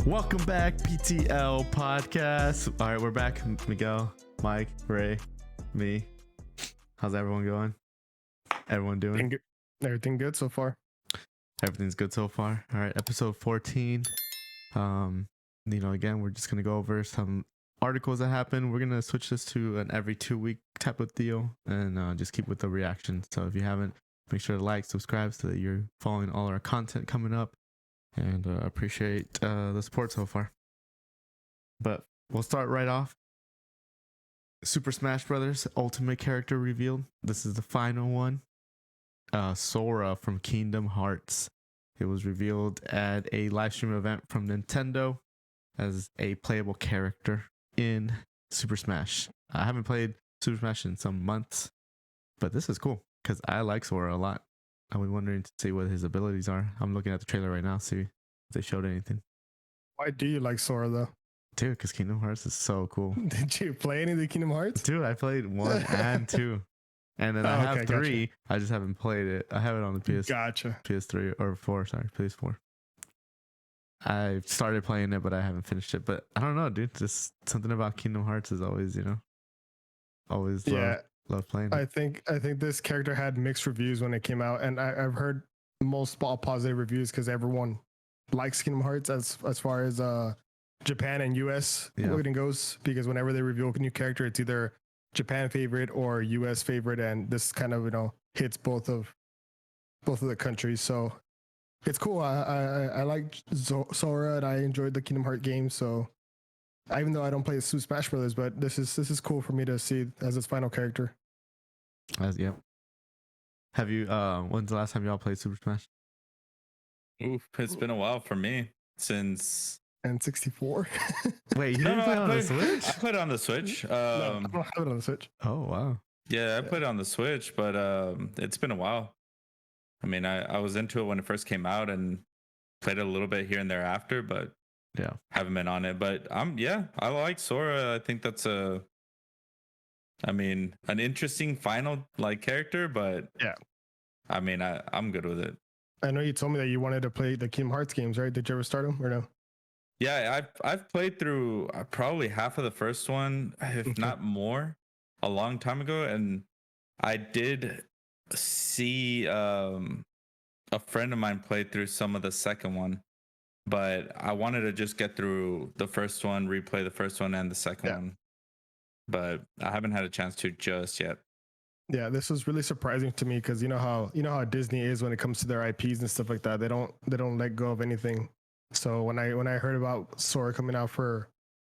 Welcome back, PTL podcast. All right, we're back. Miguel, Mike, Ray, me. How's everyone going? Everyone doing? Everything good so far. Everything's good so far. All right, episode 14. Again, we're just gonna go over some articles that happen. We're gonna switch this to an every 2 week type of deal, and just keep with the reactions. So if you haven't, make sure to like, subscribe, so that you're following all our content coming up. And appreciate the support so far. But we'll start right off. Super Smash Brothers Ultimate Character revealed. This is the final one. Sora from Kingdom Hearts. It was revealed at a live stream event from Nintendo as a playable character in Super Smash. I haven't played Super Smash in some months, but this is cool because I like Sora a lot. I was wondering to see what his abilities are. I'm looking at the trailer right now, see if they showed anything. Why do you like Sora though? Dude, because Kingdom Hearts is so cool. Did you play any of the Kingdom Hearts? Dude, I played 1 and 2. And then I have 3. Gotcha. I just haven't played it. I have it on the PS3 or 4, sorry, PS4. I started playing it, but I haven't finished it. But I don't know, dude. Just something about Kingdom Hearts is always, always love playing it. I think this character had mixed reviews when it came out, and I've heard most positive reviews because everyone likes Kingdom Hearts as far as Japan and US voting goes, because whenever they reveal a new character, it's either Japan favorite or US favorite, and this kind of hits both of the countries. So it's cool. I like Sora, and I enjoyed the Kingdom Hearts game. So even though I don't play Super Smash Brothers, but this is cool for me to see as its final character. Yep. Have you? When's the last time y'all played Super Smash? Oof, it's been a while for me since N64. Wait, you didn't play on the Switch? I played it on the Switch. No, I don't have it on the Switch. Oh wow. Yeah, I played it on the Switch, but it's been a while. I mean, I was into it when it first came out and played it a little bit here and there after, but yeah, haven't been on it. But I like Sora. I think that's an interesting final character, but yeah, I mean, I'm good with it. I know you told me that you wanted to play the Kingdom Hearts games, right? Did you ever start them or no? Yeah, I've played through probably half of the first one, if not more, a long time ago, and I did see a friend of mine play through some of the second one, but I wanted to just get through the first one, replay the first one and the second one, but I haven't had a chance to just yet. Yeah, this was really surprising to me because you know how Disney is when it comes to their IPs and stuff like that. They don't let go of anything. So when I heard about Sora coming out for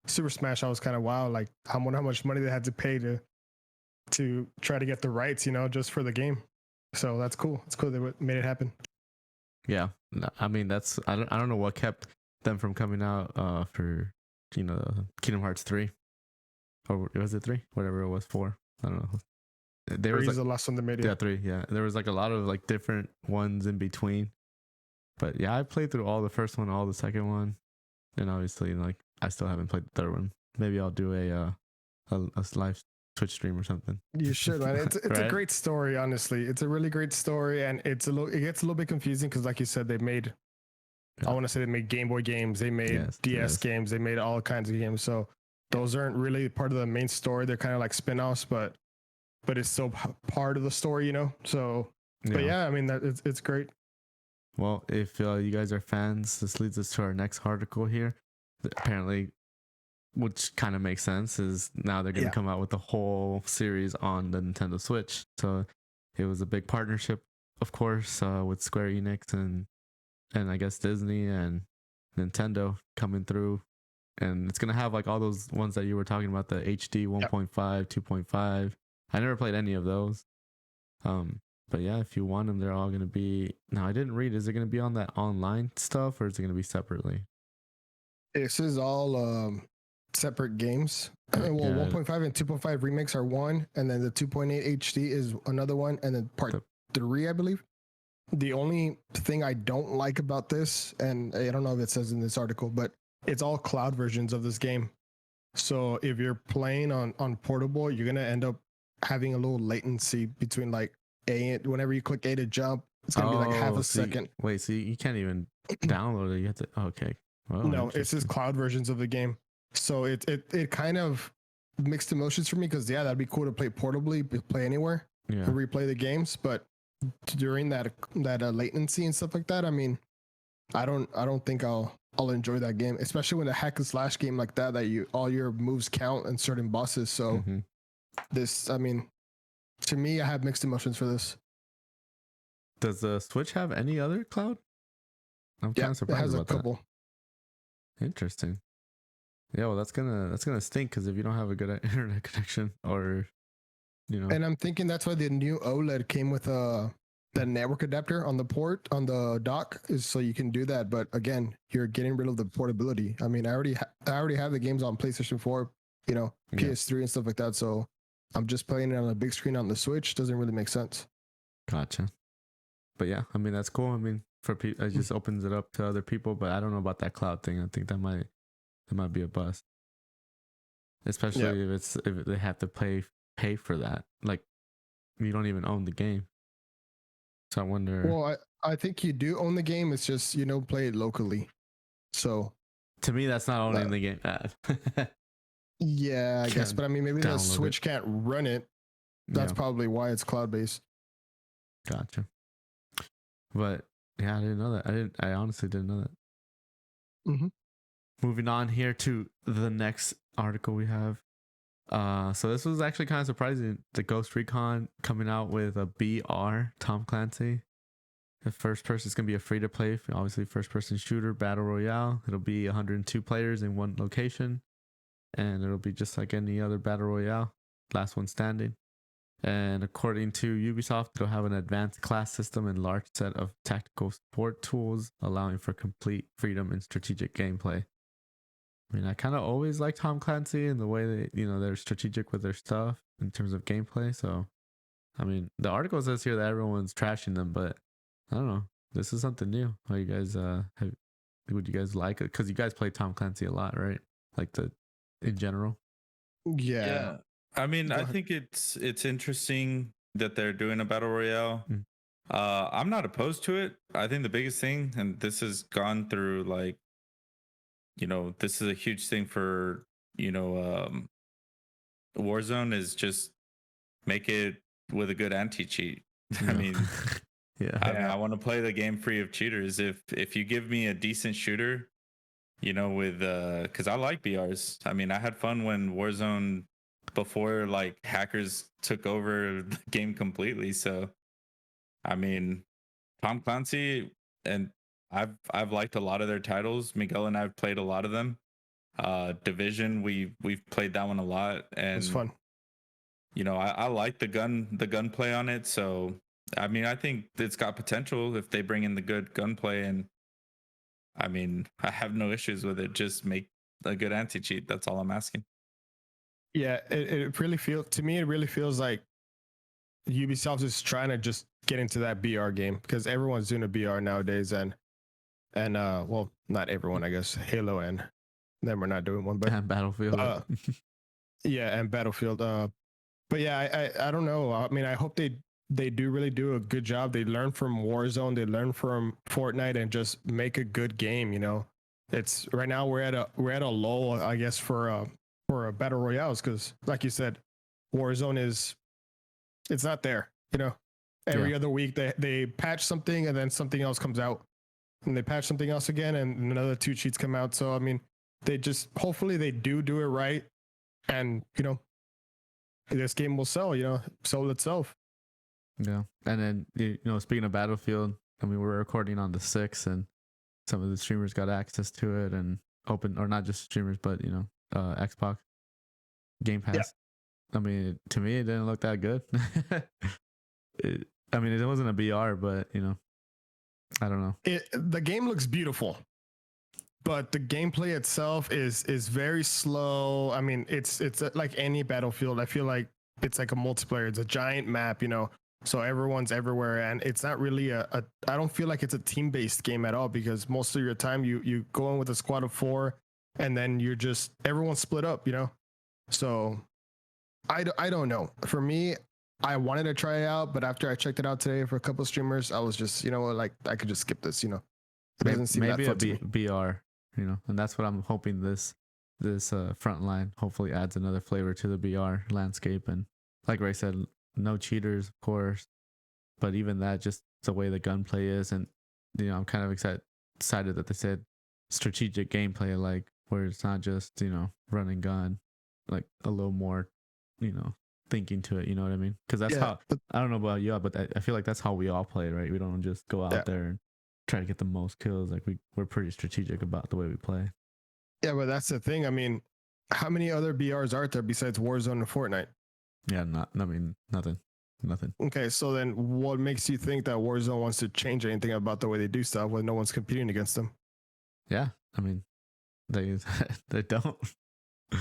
Super Smash, I was kind of wow, like how much money they had to pay to try to get the rights, just for the game. So that's cool. It's cool they made it happen. Yeah, I mean I don't know what kept them from coming out for Kingdom Hearts 3, or was it 3? Whatever it was, 4. I don't know. There was the last one they made. Yeah, 3. Yeah, there was a lot of different ones in between. But yeah, I played through all the first one, all the second one, and obviously I still haven't played the third one. Maybe I'll do a live Twitch stream or something. You should, man. It's right? a great story, honestly. It's a really great story, and it gets a little bit confusing because, like you said, they made. Yeah. I want to say they made Game Boy games, they made DS games, they made all kinds of games. So those aren't really part of the main story. They're kind of like spin-offs, but it's still part of the story, So, but yeah, I mean it's great. Well, if you guys are fans, this leads us to our next article here. Apparently, which kind of makes sense, is now they're going to come out with the whole series on the Nintendo Switch. So it was a big partnership, of course, with Square Enix and I guess Disney and Nintendo coming through. And it's going to have all those ones that you were talking about, the HD 1.5, 2.5. I never played any of those. But yeah, if you want them, they're all going to be... Now, I didn't read. Is it going to be on that online stuff, or is it going to be separately? This is all separate games. Well, 1.5 and 2.5 remakes are one, and then the 2.8 HD is another one, and then part 3, I believe. The only thing I don't like about this, and I don't know if it says in this article, but it's all cloud versions of this game. So if you're playing on portable, you're going to end up having a little latency between A, whenever you click A to jump, it's gonna be half a second. Wait, so you can't even download it. You have to. Okay, Oh, No, it's just interesting. cloud versions of the game. So it kind of mixed emotions for me because yeah, that'd be cool to play portably, play anywhere, Yeah. and replay the games. But during that latency and stuff like that, I mean, I don't think I'll enjoy that game, especially when a hack and slash game like that you all your moves count and certain bosses. So Mhm. this, I mean, to me, I have mixed emotions for this. Does the Switch have any other cloud? I'm Yeah, kind of it surprised has a about that. couple. Interesting. Yeah, well, that's gonna stink because if you don't have a good internet connection, or And I'm thinking that's why the new OLED came with the network adapter on the port on the dock is so you can do that. But again, you're getting rid of the portability. I mean, I already have the games on PlayStation 4, Yeah. PS3 and stuff like that. So I'm just playing it on a big screen on the Switch. Doesn't really make sense. Gotcha. But yeah, I mean that's cool. I mean for people, it just opens it up to other people. But I don't know about that cloud thing. I think that might be a bust, especially if they have to pay for that. Like you don't even own the game. So I wonder. Well, I think you do own the game. It's just play it locally. So To me, that's not owning the game. yeah, I guess. Can't But I mean, maybe the download Switch can't run it. That's Yeah, probably why it's cloud based. gotcha. But yeah, I didn't know that. I honestly didn't know that. Mm-hmm. Moving on here to the next article we have. So this was actually kind of surprising. The Ghost Recon coming out with a BR Tom Clancy. The first person is going to be a free to play, obviously first person shooter battle royale. It'll be 102 players in one location, and it'll be just like any other battle royale, last one standing. And according to Ubisoft, it'll have an advanced class system and large set of tactical support tools, allowing for complete freedom in strategic gameplay. I mean, I kind of always like Tom Clancy and the way they, they're strategic with their stuff in terms of gameplay. So, I mean, the article says here that everyone's trashing them, but I don't know. This is something new. How you guys would you guys like it? Because you guys play Tom Clancy a lot, right? Like in general. Yeah. I mean, Go I ahead. think it's interesting that they're doing a battle royale. Mm. I'm not opposed to it. I think the biggest thing, and this has gone through like, this is a huge thing for Warzone, is just make it with a good anti-cheat. I mean, yeah. I want to play the game free of cheaters. If you give me a decent shooter, with because I like BRs. I mean, I had fun when Warzone, before like hackers took over the game completely. So, I mean, Tom Clancy, and I've liked a lot of their titles. Miguel and I've played a lot of them. Division, we've played that one a lot, It was and fun. I like the gunplay on it. So, I mean, I think it's got potential if they bring in the good gunplay, and I mean, I have no issues with it. Just make a good anti-cheat. That's all I'm asking. Yeah, it really feels to me. It really feels like Ubisoft is trying to just get into that BR game because everyone's doing a BR nowadays, and well, not everyone, I guess. Halo and them are not doing one, but And Battlefield. yeah, and Battlefield. But yeah, I don't know. I mean, I hope they do really do a good job. They learn from Warzone, they learn from Fortnite, and just make a good game. It's right now we're at a lull, I guess, for battle royales because, like you said, Warzone it's not there. Every other week they patch something and then something else comes out, and they patch something else again, and another 2 cheats come out. So I mean, they just hopefully they do it right, and this game will sell itself. Yeah. And then, speaking of Battlefield, I mean, we're recording on the 6th, and some of the streamers got access to it and open, or not just streamers, but, Xbox Game Pass. I mean, to me, it didn't look that good. I mean, it wasn't a BR, but, I don't know. The game looks beautiful, but the gameplay itself is very slow. I mean, it's like any Battlefield. I feel like it's like a multiplayer. It's a giant map, so everyone's everywhere, and it's not really I don't feel like it's a team-based game at all because most of your time you go in with a squad of 4, and then you're just everyone's split up, So I don't know. For me, I wanted to try it out, but after I checked it out today for a couple of streamers, I was just, like I could just skip this, It doesn't seem Maybe that a fun to me. BR. you know, and that's what I'm hoping this frontline hopefully adds another flavor to the BR landscape. And like Ray said, no cheaters, of course, but even that, just the way the gunplay is, and you know, I'm kind of excited that they said strategic gameplay, like where it's not just, you know, run and gun, like a little more, you know, thinking to it. You know what I mean? Because that's how, I don't know about you, but I feel like that's how we all play, right? We don't just go out there and try to get the most kills. Like we're pretty strategic about the way we play. Yeah, but that's the thing. I mean, how many other BRs are there besides Warzone and Fortnite? Yeah, nothing. Okay, so then what makes you think that Warzone wants to change anything about the way they do stuff when no one's competing against them? Yeah, I mean, they don't.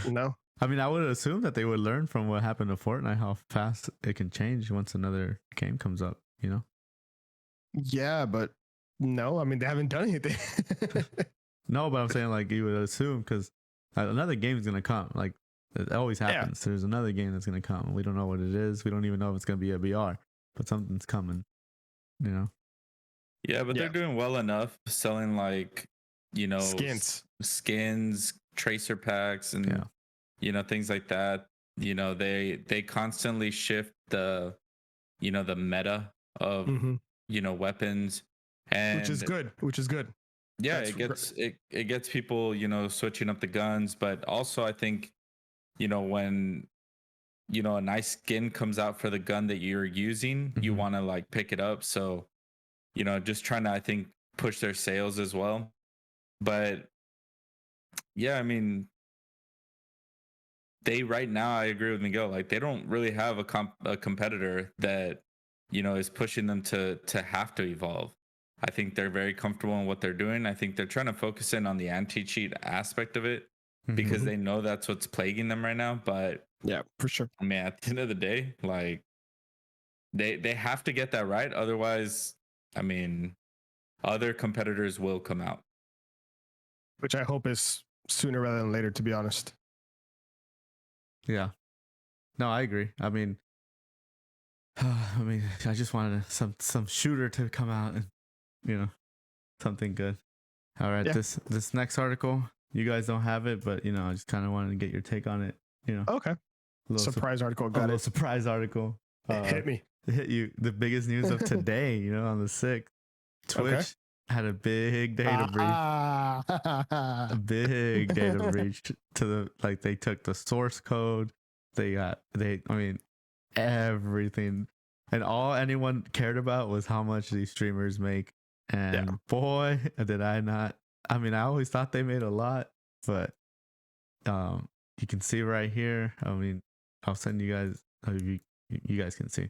No. I mean, I would assume that they would learn from what happened to Fortnite, how fast it can change once another game comes up, you know? Yeah, but no, I mean, they haven't done anything. No, but I'm saying, like, you would assume, because another game is going to come. Like, it always happens. Yeah. There's another game that's going to come. We don't know what it is. We don't even know if it's going to be a BR, but something's coming, you know? Yeah, but they're doing well enough selling, like, you know, skins, tracer packs, and you know, things like that. You know, they constantly shift the, you know, the meta of you know, weapons, and which is good. Yeah, it gets people, you know, switching up the guns, but also I think, you know, when, you know, a nice skin comes out for the gun that you're using, you want to like pick it up. So, you know, just trying to, I think, push their sales as well. But yeah, I mean, they right now, I agree with Miguel, like they don't really have a competitor that, you know, is pushing them to have to evolve. I think they're very comfortable in what they're doing. I think they're trying to focus in on the anti-cheat aspect of it because they know that's what's plaguing them right now. But yeah, for sure. I mean, at the end of the day, like they have to get that right. Otherwise, I mean, other competitors will come out. Which I hope is sooner rather than later, to be honest. Yeah. No, I agree. I mean, I just wanted some shooter to come out and, you know, something good. All right, this next article, you guys don't have it, but you know, I just kind of wanted to get your take on it. You know, okay. Surprise article. Got it. Surprise article. Hit me. Hit you. The biggest news of today. You know, on the 6th, Twitch had a big data breach. A big data breach to the, like, they took the source code. I mean, everything, and all anyone cared about was how much these streamers make. And boy, did I not. I mean, I always thought they made a lot, but you can see right here. I mean, I'll send you guys. You guys can see.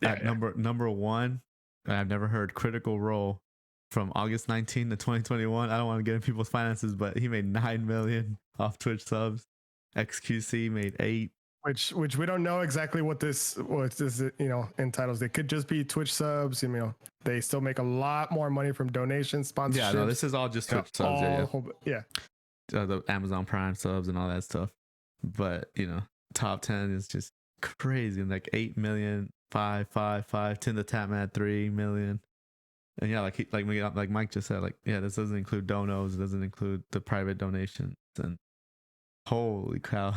Number one, I've never heard Critical Role from August 19 to 2021. I don't want to get in people's finances, but he made 9 million off Twitch subs. XQC made 8. Which we don't know exactly what this you know, entitles. They could just be Twitch subs. You know, they still make a lot more money from donations, sponsorships. Yeah, no, this is all just Twitch subs. The Amazon Prime subs and all that stuff. But you know, top 10 is just crazy. And like 8 million, 5, 10 the Tapman 3 million. And yeah, like Mike just said, like, yeah, this doesn't include donos, it doesn't include the private donations, and holy cow.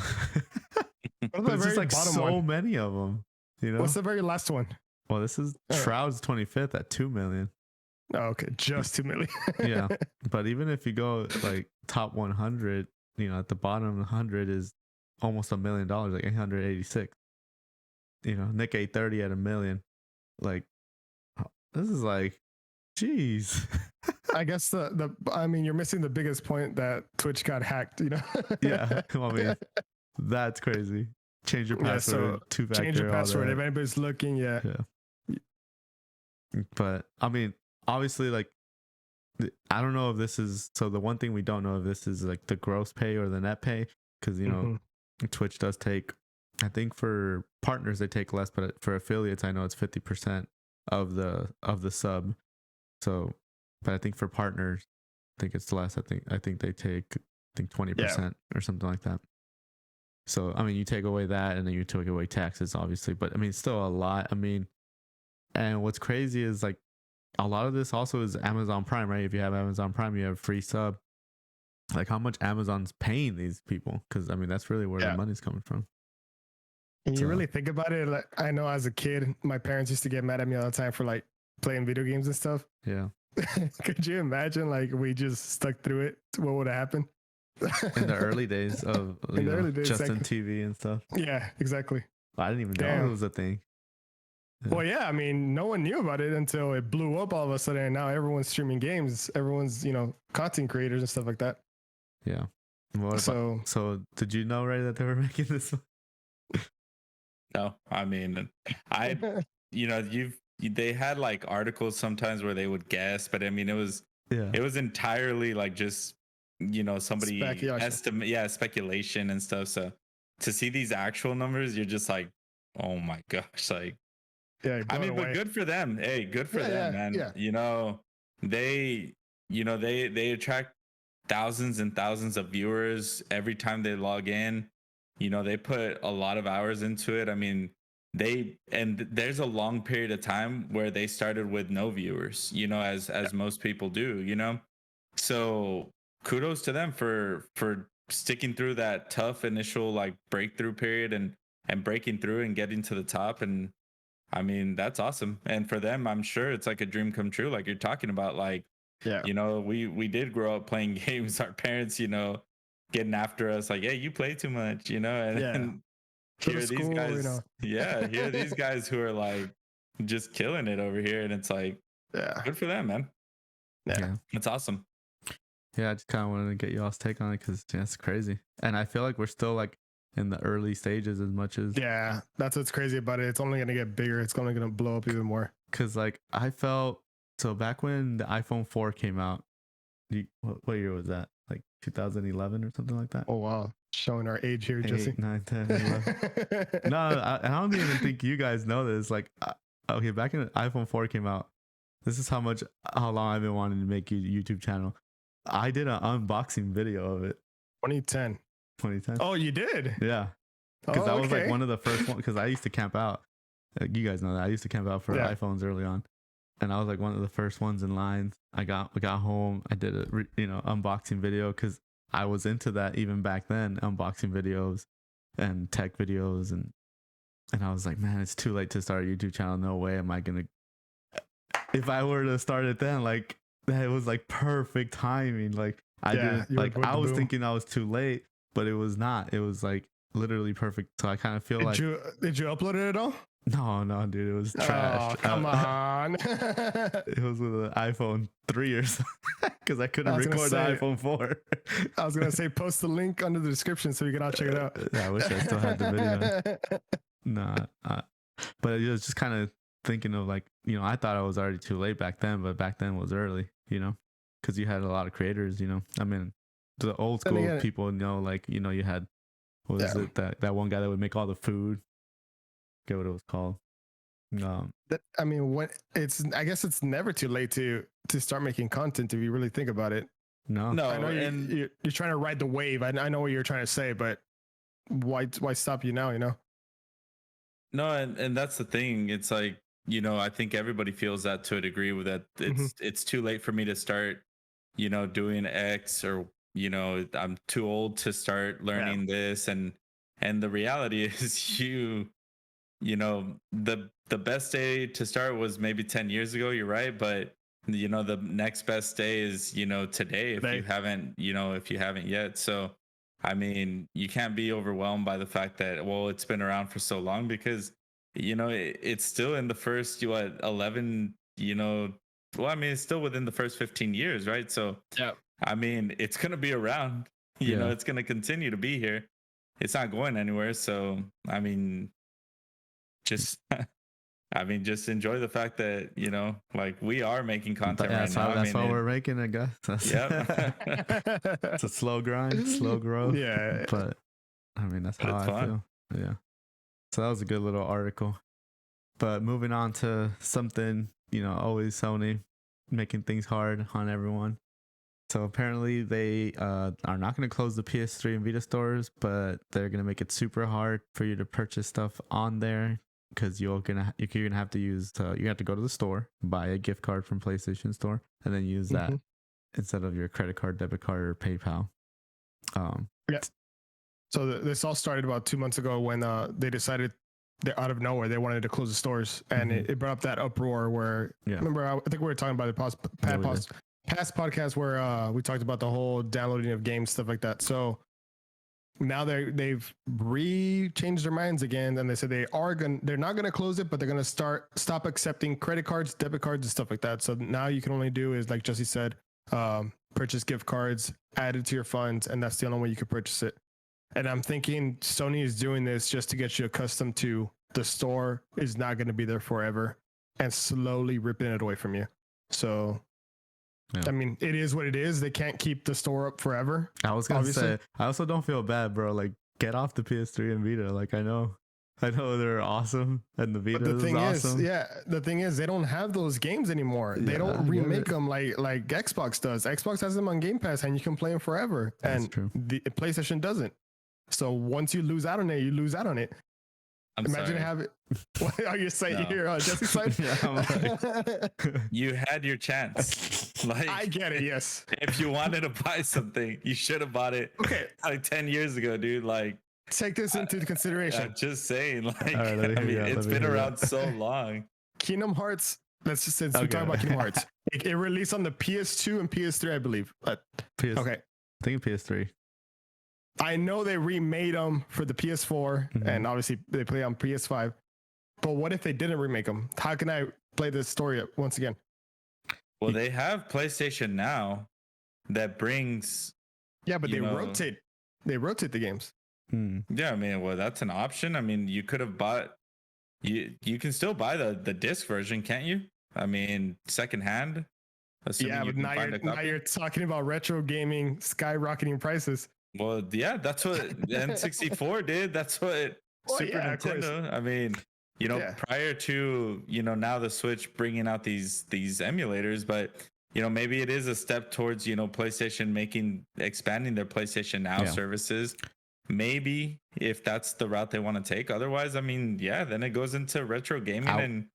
But it's just like so many of them, you know. What's the very last one? Well, this is Shroud's 25th at 2 million. Oh, okay, just 2 million. Yeah, but even if you go like top 100, you know, at the bottom of 100 is almost $1 million, like 886. You know, Nick 830 at $1 million. Like, this is like, geez. I guess I mean, you're missing the biggest point, that Twitch got hacked, you know. Yeah, well, I mean, that's crazy. Change your password, two-factor. Change your password if anybody's looking. Yeah. But I mean, obviously, like, I don't know if this is, so the one thing we don't know if this is like the gross pay or the net pay, because you know, Twitch does take, I think for partners they take less, but for affiliates I know it's 50% of the sub. So, but I think for partners, I think it's less. I think they take 20% or something like that. So, I mean, you take away that and then you take away taxes, obviously. But, I mean, still a lot. I mean, and what's crazy is, like, a lot of this also is Amazon Prime, right? If you have Amazon Prime, you have free sub. Like how much Amazon's paying these people? Because I mean, that's really where the money's coming from. And you really think about it. Like, I know as a kid, my parents used to get mad at me all the time for like playing video games and stuff. Yeah. Could you imagine like we just stuck through it? What would have happened? In the early days of Justin TV and stuff. Yeah, exactly. I didn't even know it was a thing. Yeah. Well, yeah, I mean, no one knew about it until it blew up all of a sudden. And now everyone's streaming games. Everyone's, content creators and stuff like that. Yeah. So did you know, right, that they were making this one? No, I mean, they had like articles sometimes where they would guess, but I mean, it was entirely like just, somebody speculation and stuff. So to see these actual numbers, you're just like, oh my gosh, like, I mean, but good for them. Hey, good for them, man. Yeah. They attract thousands and thousands of viewers every time they log in. They put a lot of hours into it. I mean, there's a long period of time where they started with no viewers, as most people do, so kudos to them for sticking through that tough initial like breakthrough period and breaking through and getting to the top. And I mean, that's awesome. And for them, I'm sure it's like a dream come true, like you're talking about. Like, we did grow up playing games. Our parents, getting after us like, hey, you play too much, and here are these guys, here are these guys who are like just killing it over here. And it's like, good for them, man. Yeah. It's awesome. Yeah, I just kind of wanted to get y'all's take on it because it's crazy. And I feel like we're still like in the early stages as much as. Yeah, that's what's crazy about it. It's only going to get bigger. It's only going to blow up even more. Because like I felt, so back when the iPhone 4 came out, what year was that? Like 2011 or something like that? Oh, wow. Showing our age here, 8, Jesse. 9, 10, 11. No, I don't even think you guys know this. Like, okay, back when the iPhone 4 came out, this is how long I've been wanting to make a YouTube channel. I did an unboxing video of it. 2010. Oh, you did? Yeah. Because that was like one of the first ones. Because I used to camp out. Like, you guys know that. I used to camp out for iPhones early on. And I was like one of the first ones in line. I got home. I did a unboxing video because I was into that even back then, unboxing videos and tech videos, and I was like, man, it's too late to start a YouTube channel. No way am I gonna. If I were to start it then, like that was like perfect timing. Like I didn't like I was thinking I was too late, but it was not. It was like literally perfect. So I kind of feel did you upload it at all? No, dude, it was trash. Oh, come on. It was with an iPhone 3 or something because I couldn't record the iPhone 4. I was going to say, post the link under the description so you can all check it out. Yeah, I wish I still had the video. Nah, but it was just kind of thinking of like, I thought I was already too late back then, but back then was early, because you had a lot of creators, I mean, the old school people know, like, you had, what was it, that one guy that would make all the food. Get what it was called. I mean, I guess it's never too late to start making content if you really think about it. No, I know you're trying to ride the wave. I know what you're trying to say, but why stop you now? No, and that's the thing. It's like, I think everybody feels that to a degree with that. It's too late for me to start, doing X, or I'm too old to start learning this, and the reality is the best day to start was maybe 10 years ago. You're right. But the next best day is, today, if you haven't yet. So, I mean, you can't be overwhelmed by the fact that, well, it's been around for so long, because, it's still in the first, 11, well, I mean, it's still within the first 15 years. Right. So, I mean, it's going to be around, it's going to continue to be here. It's not going anywhere. So, I mean, just enjoy the fact that like we are making content right now. That's why we're making it, guys. Yeah. It's a slow grind, slow growth. Yeah, but I mean, that's how I feel. Yeah. So that was a good little article. But moving on to something, always Sony making things hard on everyone. So apparently they are not going to close the PS3 and Vita stores, but they're going to make it super hard for you to purchase stuff on there, because you're gonna have to use you have to go to the store, buy a gift card from PlayStation Store, and then use that instead of your credit card, debit card, or PayPal. Yeah. So this all started about 2 months ago when they decided that out of nowhere they wanted to close the stores, and it brought up that uproar where remember I think we were talking about the past podcast where we talked about the whole downloading of games, stuff like that. So now they've changed their minds again, and they said they're not gonna close it, but they're gonna stop accepting credit cards, debit cards, and stuff like that. So now you can only do is like Jesse said, purchase gift cards added to your funds, and that's the only way you can purchase it. And I'm thinking Sony is doing this just to get you accustomed to the store is not going to be there forever and slowly ripping it away from you. So, I mean, it is what it is. They can't keep the store up forever. I was going to say, I also don't feel bad, bro. Like, get off the PS3 and Vita. Like, I know they're awesome, and the Vita is awesome. The thing is, they don't have those games anymore. They don't remake them like Xbox does. Xbox has them on Game Pass, and you can play them forever. That's and true. The PlayStation doesn't. So once you lose out on it, you lose out on it. Imagine having. What are you saying here on Jesse's side? You had your chance. Like, I get it. Yes. If you wanted to buy something, you should have bought it. Okay. Like 10 years ago, dude. Like, take this into consideration. Just saying. Like, right, I mean, it's been around so long. Kingdom Hearts. Let's just since we talk about Kingdom Hearts, it released on the PS2 and PS3, I believe. Okay. I think PS3. I know they remade them for the PS4, and obviously they play on PS5. But what if they didn't remake them? How can I play this story once again? Well, they have PlayStation Now that brings. Yeah, but they rotate. They rotate the games. Yeah, I mean, well, that's an option. I mean, you could have bought. You can still buy the disc version, can't you? I mean, secondhand. Yeah, but now you're talking about retro gaming skyrocketing prices. Well, yeah, that's what N64 did. That's what Super Nintendo. I mean, prior to now the Switch bringing out these emulators, but maybe it is a step towards PlayStation expanding their PlayStation Now services. Maybe if that's the route they want to take. Otherwise, I mean, then it goes into retro gaming and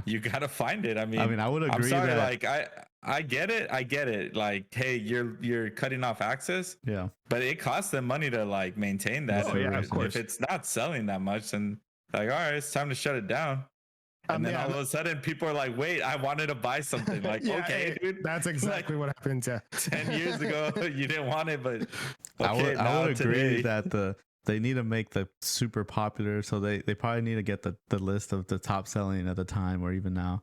you gotta find it. I mean, I would agree. I'm sorry, like I get it. Like, hey, you're cutting off access. Yeah. But it costs them money to like maintain that. Oh, yeah, of course. If it's not selling that much, then like, all right, it's time to shut it down. And then all of a sudden people are like, wait, I wanted to buy something. Like, okay, dude. That's exactly what happens. Yeah. 10 years ago, you didn't want it, but okay, I would agree that they need to make the super popular. So they probably need to get the list of the top selling at the time or even now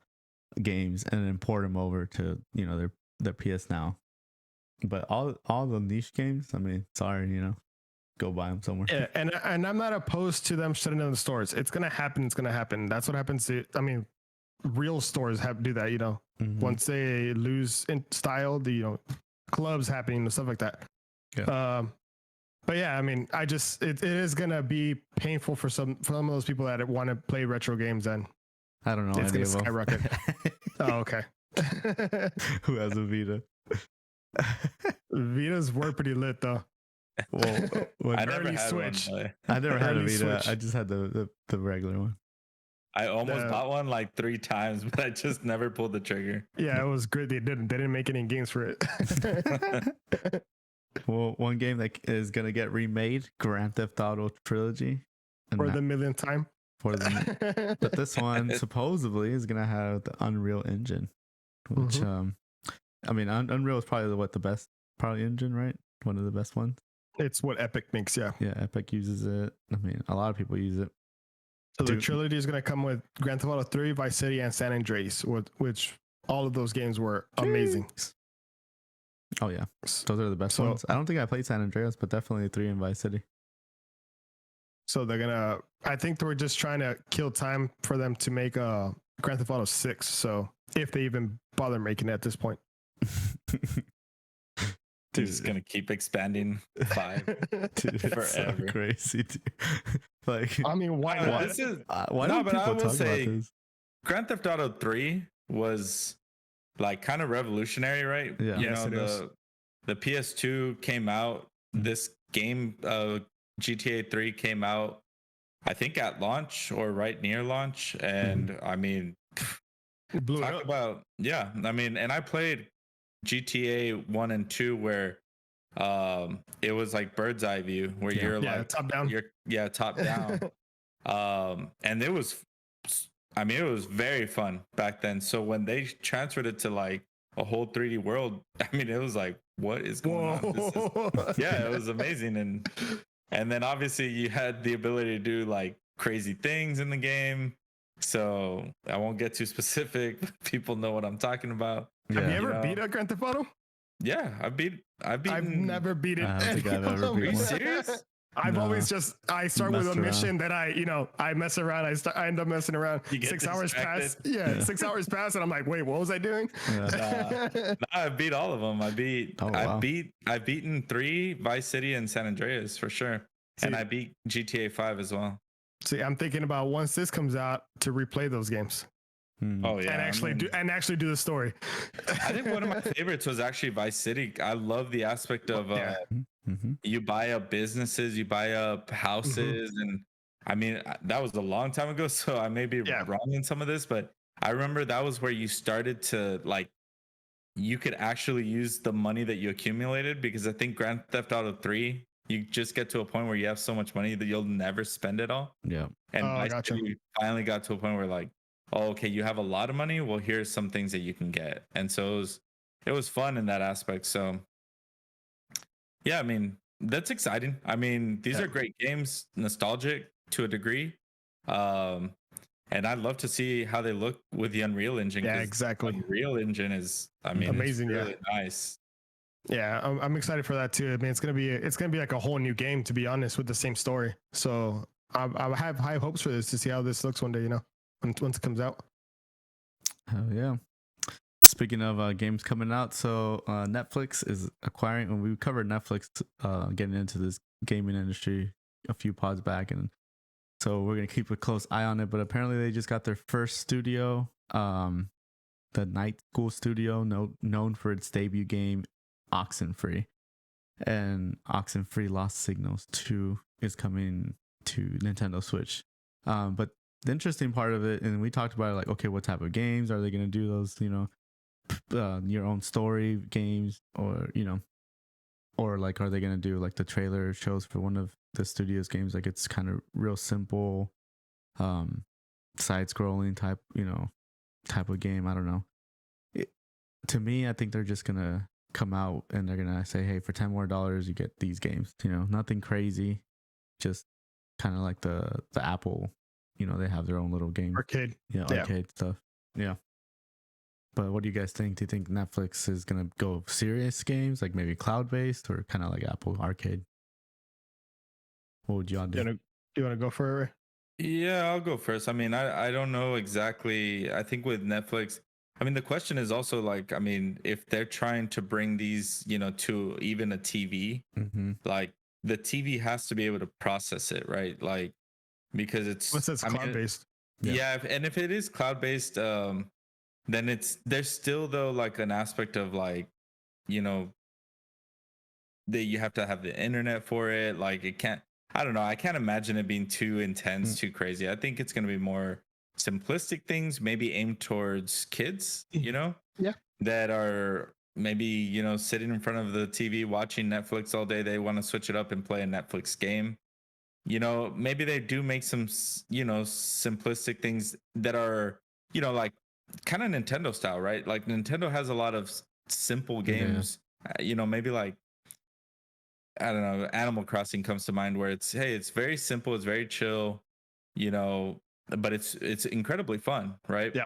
games and import them over to, their PS Now. But all the niche games, I mean, sorry, go buy them somewhere. Yeah, and I'm not opposed to them shutting down the stores. It's gonna happen. It's gonna happen. That's what happens to. I mean, real stores do that. Once they lose in style, the clubs happening and stuff like that. Yeah. But yeah, I mean, it is gonna be painful for some of those people that want to play retro games. And I don't know. It's gonna skyrocket. Oh, okay. Who has a Vita? Vitas were pretty lit though. Well, I never had Switch. one. I never had a Vita. Switch. I just had the regular one. I almost bought one like 3 times, but I just never pulled the trigger. Yeah, it was good. They didn't make any games for it. Well, one game that is gonna get remade, Grand Theft Auto Trilogy, for the millionth time. But this one supposedly is gonna have the Unreal Engine, which I mean, Unreal is probably the best engine, right? One of the best ones. It's what Epic makes, yeah. Yeah, Epic uses it. I mean, a lot of people use it. So the trilogy is going to come with Grand Theft Auto 3, Vice City, and San Andreas, which all of those games were amazing. Oh, yeah. Those are the best ones. I don't think I played San Andreas, but definitely 3 and Vice City. So they're going to... I think they were just trying to kill time for them to make Grand Theft Auto 6. So if they even bother making it at this point. Dude, it's gonna keep expanding 5 dude, forever. So crazy, dude. Like, I mean, why not? Why don't people talk about this? Grand Theft Auto 3 was like kind of revolutionary, right? Yeah. Yes, the PS2 came out. This game, GTA 3 came out. I think at launch or right near launch. And I mean, It blew it talk up. about, yeah. I mean, and I played GTA 1 and 2 where it was like bird's eye view where Yeah. you're Yeah, like top down. you're top down. And it was, I mean, it was very fun back then. So when they transferred it to like a whole 3D world, I mean, it was like, what is going on? Whoa. Yeah, it was amazing. And then obviously you had the ability to do like crazy things in the game. So I won't get too specific. People know what I'm talking about. Have you Yeah. ever know? beat a Grand Theft Auto? Yeah, I've I've beaten. never beat it. I don't think I've any ever of beat them. Are you one. serious? I've No. always I start with a Messed mission that I mess around. I end up messing around. You get 6 hours pass. distracted? Yeah, 6 hours pass, and I'm like, wait, what was I doing? Yeah. Nah, I beat all of them. Oh, wow. I've beaten 3, Vice City and San Andreas for sure. And See- I beat GTA 5 as well. See, I'm thinking about once this comes out to replay those games Hmm. Oh yeah. and actually do the story. I think one of my favorites was actually Vice City. I love the aspect of Yeah. Mm-hmm. you buy up businesses, you buy up houses, and I mean that was a long time ago, so I may be Yeah. wrong in some of this, but I remember that was where you started to like you could actually use the money that you accumulated, because I think Grand Theft Auto 3, you just get to a point where you have so much money that you'll never spend it all. Yeah. And Oh, Vice gotcha. City finally got to a point where like, oh, okay, you have a lot of money. Well, here's some things that you can get. And so it was fun in that aspect. So yeah, I mean, that's exciting. I mean, these Yeah. are great games, nostalgic to a degree. And I'd love to see how they look with the Unreal Engine. Yeah, 'cause exactly. Unreal Engine is, I mean, Amazing, it's yeah. really nice. Yeah, I'm excited for that too. I mean, it's gonna be like a whole new game, to be honest, with the same story. So I have high hopes for this to see how this looks one day. You know, once it comes out. Hell yeah. Speaking of games coming out, so Netflix is acquiring, and we covered Netflix getting into this gaming industry a few pods back, and so we're gonna keep a close eye on it. But apparently, they just got their first studio, the Night School Studio, known for its debut game, Oxenfree, and Oxenfree Lost Signals 2 is coming to Nintendo Switch. But the interesting part of it, and we talked about it, like, okay, what type of games are they gonna do? Those, your own story games, or or like, are they gonna do like the trailer shows for one of the studio's games, like it's kind of real simple side scrolling type of game? I don't know. To me, I think they're just gonna come out and they're gonna say, hey, for $10 more you get these games. Nothing crazy, just kind of like the Apple, they have their own little game Arcade. arcade stuff. Yeah. But what do you guys think? Do you think Netflix is gonna go serious games, like maybe cloud-based, or kind of like Apple Arcade? What would y'all do? You wanna go for it, Ray? Yeah, I'll go first. I mean, I don't know exactly. I think with Netflix, I mean, the question is also like, I mean, if they're trying to bring these, to even a TV, Mm-hmm. like the TV has to be able to process it, right? Like, because it's, What's that's I mean, cloud based? yeah, and if it is cloud based, then there's still though like an aspect of like, that you have to have the internet for it. Like it can't, I don't know. I can't imagine it being too intense, too crazy. I think it's going to be more simplistic things, maybe aimed towards kids, Yeah. that are maybe, sitting in front of the TV watching Netflix all day. They want to switch it up and play a Netflix game. Maybe they do make some, simplistic things that are, like kind of Nintendo style, right? Like Nintendo has a lot of simple games, maybe like, I don't know, Animal Crossing comes to mind, where it's, hey, it's very simple, it's very chill, but it's incredibly fun, right? Yeah.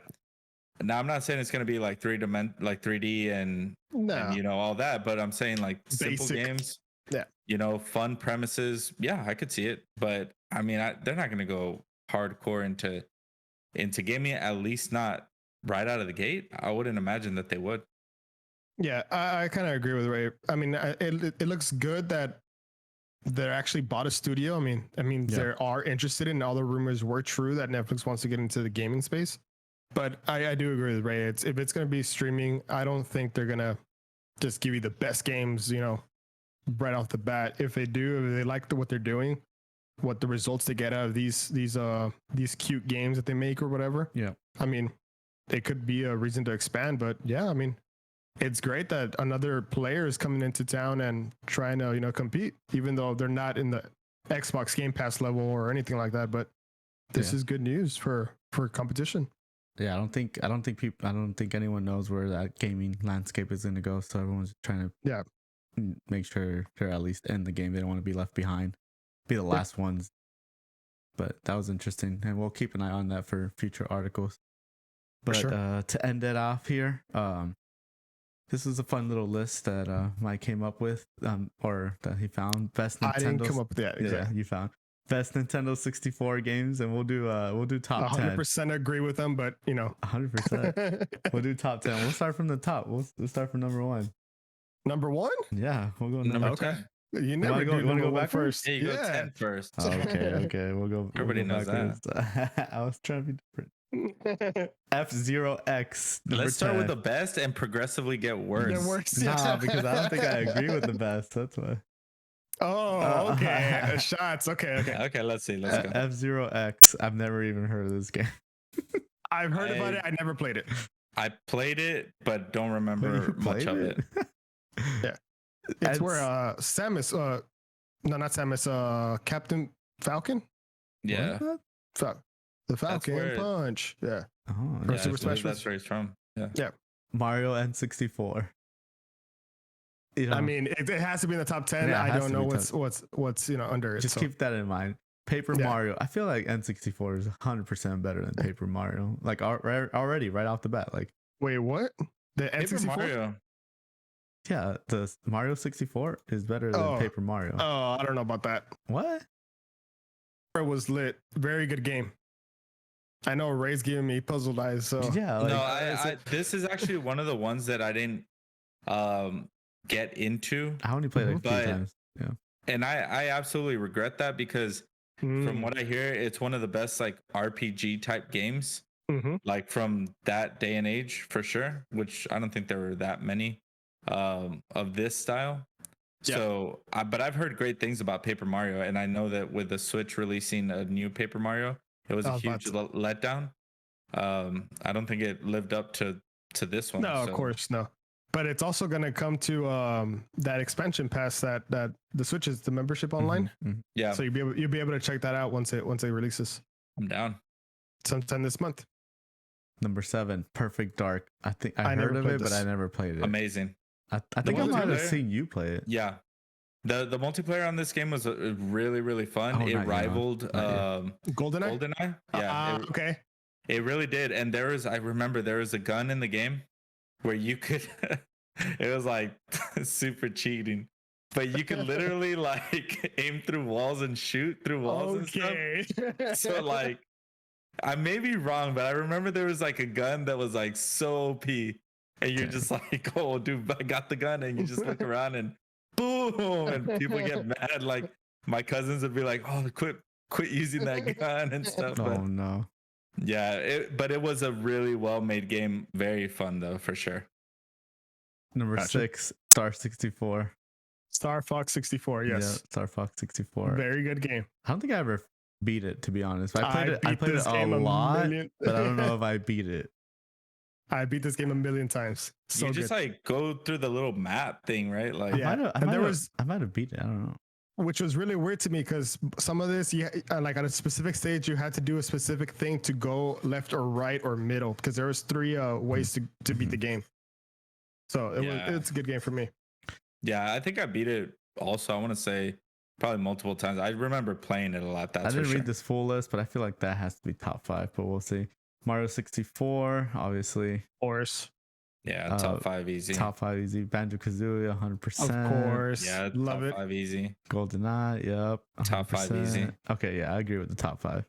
Now I'm not saying it's gonna be like 3D and No. all that, but I'm saying like simple Basic. games, Yeah. fun premises. Yeah, I could see it, but I mean, they're not gonna go hardcore into gaming, at least not right out of the gate. I wouldn't imagine that they would. Yeah, I kind of agree with Ray. I mean, it looks good that they're actually bought a studio. I mean, Yeah. they are interested in. All the rumors were true that Netflix wants to get into the gaming space. But I do agree with Ray. If it's going to be streaming, I don't think they're going to just give you the best games, right off the bat. If they do, if they like what they're doing, what the results they get out of these cute games that they make or whatever. Yeah. I mean, it could be a reason to expand, but yeah, I mean, it's great that another player is coming into town and trying to, compete, even though they're not in the Xbox Game Pass level or anything like that. But this is good news for competition. Yeah, I don't think anyone knows where that gaming landscape is going to go. So everyone's trying to make sure they're at least in the game. They don't want to be left behind, be the last ones. But that was interesting, and we'll keep an eye on that for future articles. But to end it off here, this is a fun little list that Mike came up with, or that he found. Best Nintendo. I didn't come up with that. Exactly. Yeah, you found best Nintendo 64 games, and we'll do top 10. 100% agree with them, but 100%. We'll do top 10. We'll start from the top. We'll start from number 1. Number 1? Yeah, we'll go number 10. You never you want to go back first? Yeah, you go 10 first. Okay. We'll go. Everybody knows that. I was trying to be different. F-Zero-X. Let's start with the best and progressively get worse. Nah, because I don't think I agree with the best. That's why. Oh, okay. Shots. Okay. Okay, let's see. Let's go. F-Zero-X. I've never even heard of this game. I've heard about it. I never played it. I played it, but don't remember much of it. Yeah. It's where Samus, no, not Samus, Captain Falcon? Yeah. The Falcon Punch. Yeah. Oh, yeah, that's where he's from. Yeah. Mario N64. I mean, it has to be in the top 10. I don't know what's under it. Just keep that in mind. Paper Mario. I feel like N64 is 100% better than Paper Mario. Like already right off the bat. Like, wait, what? The N64? Mario. Yeah, the Mario 64 is better than Paper Mario. Oh, I don't know about that. What? It was lit. Very good game. I know Ray's giving me puzzled eyes. So yeah, I this is actually one of the ones that I didn't get into. I only played it a few times. Yeah, and I absolutely regret that because from what I hear, it's one of the best like RPG type games, like from that day and age for sure. Which I don't think there were that many of this style. Yeah. So, but I've heard great things about Paper Mario, and I know that with the Switch releasing a new Paper Mario, it was a huge letdown. I don't think it lived up to this one. No, of course, no. But it's also going to come to that expansion pass that the Switch is the membership online. Yeah. So you'll be able to check that out once it releases. I'm down. Sometime this month. Number 7, Perfect Dark. I think I heard of it, but I never played it. Amazing. I think I might have seen you play it. Yeah. The multiplayer on this game was really, really fun. It rivaled GoldenEye. Yeah. Okay. It really did. And I remember there was a gun in the game where you could, it was like super cheating, but you could literally like aim through walls and shoot through walls and stuff. So like, I may be wrong, but I remember there was like a gun that was like so OP. And you're just like, oh, dude, I got the gun. And you just look around and boom. And people get mad. Like my cousins would be like, oh, quit using that gun and stuff. Oh, no. Yeah. But it was a really well-made game. Very fun, though, for sure. Number 6, Star 64. Star Fox 64, yes. Yeah, Star Fox 64. Very good game. I don't think I ever beat it, to be honest. I played it a lot, but I don't know if I beat it. I beat this game a million times. So you just like go through the little map thing, right? Like, I might have beat it. I don't know. Which was really weird to me because some of this, like at a specific stage, you had to do a specific thing to go left or right or middle because there was 3 ways to beat the game. So it's a good game for me. Yeah, I think I beat it. Also, I want to say probably multiple times. I remember playing it a lot. I didn't read this full list, but I feel like that has to be top 5. But we'll see. Mario 64, obviously. Of course. Yeah, top 5 easy. Top 5 easy. Banjo-Kazooie, 100%. Of course. Yeah, love top 5 easy. GoldenEye, yep. 100%. Top 5 easy. Okay, yeah, I agree with the top 5.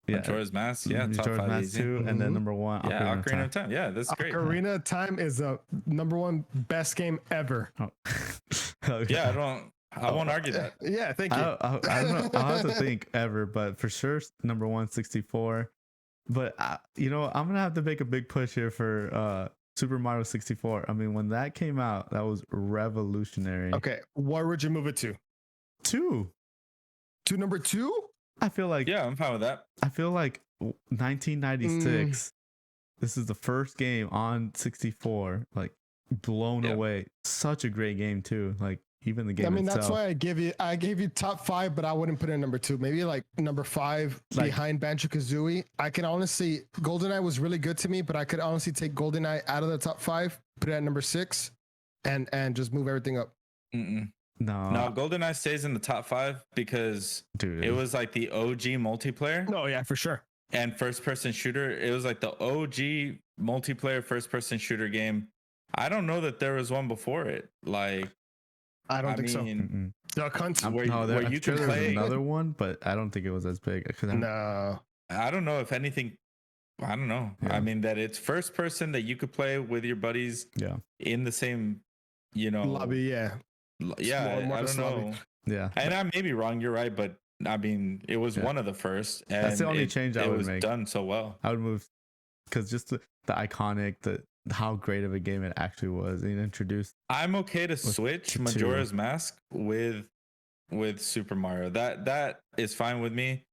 Yeah, Majora's Mask, yeah, top 5 easy. Too, and then number 1, Ocarina of Time. Yeah, that's great. Ocarina of Time is the number 1 best game ever. Yeah, I won't argue that. Yeah, thank you. I don't know. I'll have to think ever, but for sure, number 1, 64. But I'm gonna have to make a big push here for Super Mario 64. I mean, when that came out, that was revolutionary. Okay, where would you move it to? 2. To number 2? I feel like Yeah, I'm fine with that. I feel like 1996. This is the first game on 64. Like blown Yeah. away. Such a great game too. Like even the game I mean, itself. that's why I gave you top 5, but I wouldn't put it in number 2. Maybe like number 5 Like- behind Banjo-Kazooie. I can honestly, GoldenEye was really good to me, but I could honestly take GoldenEye out of the top 5, put it at number 6, and just move everything up. Mm-mm. No, No, GoldenEye stays in the top 5 because dude. it was like the OG multiplayer Oh yeah, for sure. and first person shooter. It was like the OG multiplayer first person shooter game. I don't know that there was one before it. Like, I don't I think mean, Duck Hunt. where, no, where I'm you sure can there was play. another one, but I don't think it was as big. No. I don't know if anything. I don't know. Yeah. I mean, that it's first person that you could play with your buddies Yeah. in the same, you know, Lobby, yeah. Yeah, More I don't lobby. know. Yeah. And I may be wrong. You're right, but I mean, it was Yeah. one of the first. And That's the only change I it would was make. done so well. I would move because just the iconic, how great of a game it actually was. And introduced. I'm okay to switch two. Majora's Mask with Super Mario. That is fine with me,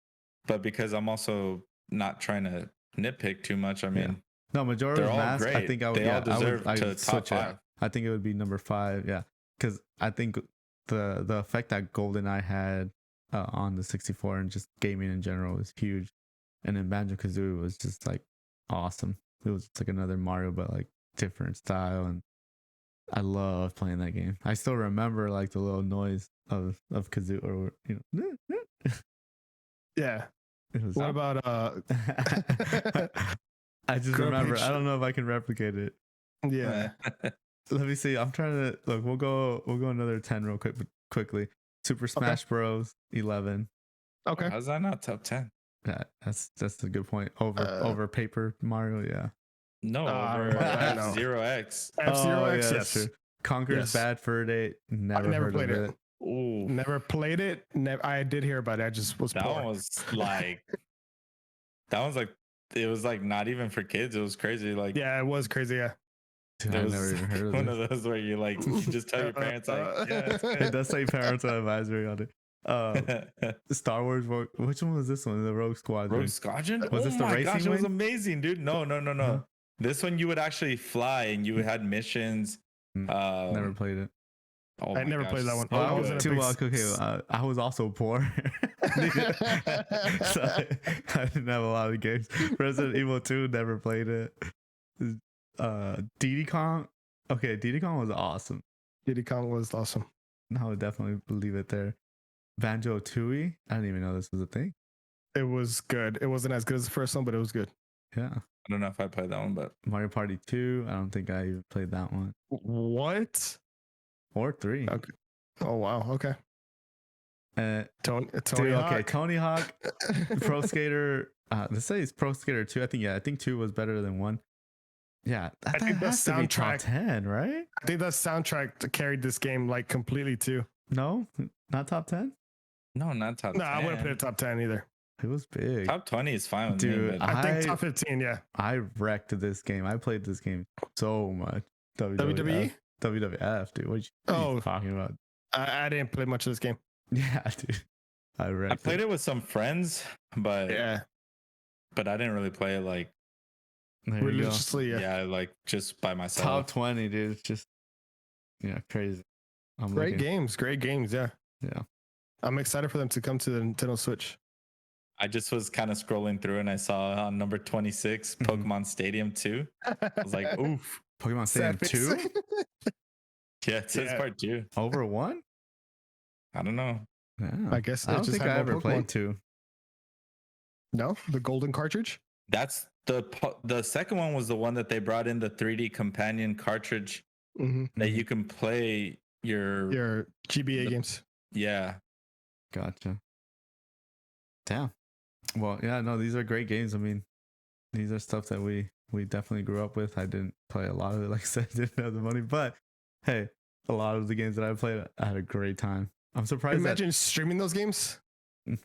but because I'm also not trying to nitpick too much. I mean, No, Majora's they're all Mask. I great. think I would. They Yeah, all deserve I to would top switch it. 5. I think it would be number 5. Yeah, because I think the effect that GoldenEye had on the 64 and just gaming in general was huge, and then Banjo-Kazooie was just like awesome. It was just like another Mario, but like different style, and I love playing that game. I still remember like the little noise of Kazoo, or Yeah. it was. What about I just remember. I don't know if I can replicate it. yeah. Let me see. I'm trying to look. We'll go another 10 real quickly. Super Smash Bros. 11. Okay. How's that not top 10? Yeah, that's a good point. Over Paper Mario. Yeah. No, over I know. Zero X. F-Zero X, yeah, yes. that's true. Conker's Yes. Bad Fur Day. Never heard played of it. it. Ooh, Never played it. I did hear about it. I just was that poor. one was like, it was like not even for kids. It was crazy. Like, Yeah, it was crazy. Yeah. Dude, there I've was never even heard of one this. of those where you like you just tell your parents like, yeah, it's It does say parental advisory on it. good. Star Wars. Which one was this one? The Rogue Squadron. Rogue Squadron? Was Oh this the my racing gosh, it was wing? amazing, dude. No. Huh? This one you would actually fly and you had missions. Never played it. Oh I my never gosh, played that one. so I Well, wasn't good. a too big okay. I was also poor, so I didn't have a lot of games. Resident Evil 2, never played it. Diddy Kong. Okay, Diddy Kong was awesome. Diddy Kong was awesome. I would definitely leave it there. Banjo Tooie. I didn't even know this was a thing. It was good. It wasn't as good as the first one, but it was good. Yeah. I don't know if I played that one, but Mario Party 2. I don't think I even played that one. What? Or 3. Okay. Oh wow. Okay. Tony Dude, Hawk. okay, Tony Hawk, Pro Skater. Let's say it's Pro Skater 2. I think 2 was better than 1. Yeah, I think the has to be top soundtrack- 10, right? I think that soundtrack carried this game like completely too. No, not top 10. no, not top. No, 10. I wouldn't put it top 10 either. It was big. Top 20 is fine with Dude, me. But I think top 15. Yeah. I wrecked this game. I played this game so much. WWE. WWF, dude. What you Oh. talking about? I didn't play much of this game. Yeah, dude. I wrecked. I played it with some friends, but Yeah. but I didn't really play it like There you go. Religiously. yeah. Yeah. like just by myself. Top 20, dude. It's just crazy. I'm Great looking. games. Great games. Yeah. Yeah. I'm excited for them to come to the Nintendo Switch. I just was kind of scrolling through and I saw on number 26 Mhm. Pokemon Stadium 2. I was like, oof. Pokemon Stadium 2 Yeah, it says Yeah. part 2. over 1? I don't know. Yeah. I guess I it don't just think had I more ever Pokemon. played 2. No, the golden cartridge. That's the second one was the one that they brought in the 3D companion cartridge Mm-hmm. that you can play Your GBA The- games. yeah. Gotcha. Damn. Well, yeah, no, these are great games. I mean, these are stuff that we definitely grew up with. I didn't play a lot of it, like I said, didn't have the money, but hey, a lot of the games that I played, I had a great time. I'm surprised Imagine streaming those games.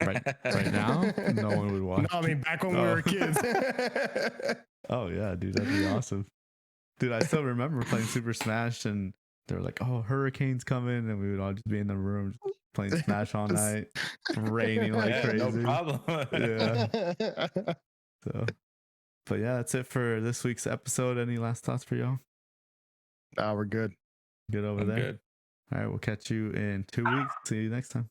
that right now, no one would watch. No, I mean back when we Oh. were kids. Oh yeah, dude, that'd be awesome. Dude, I still remember playing Super Smash, and they were like, "Oh, hurricanes coming," and we would all just be in the room playing Smash all night, raining like Yeah, crazy. no problem. Yeah. So, but yeah, that's it for this week's episode. Any last thoughts for y'all? We're good. Good over I'm there. good. All right, we'll catch you in 2 weeks. See you next time.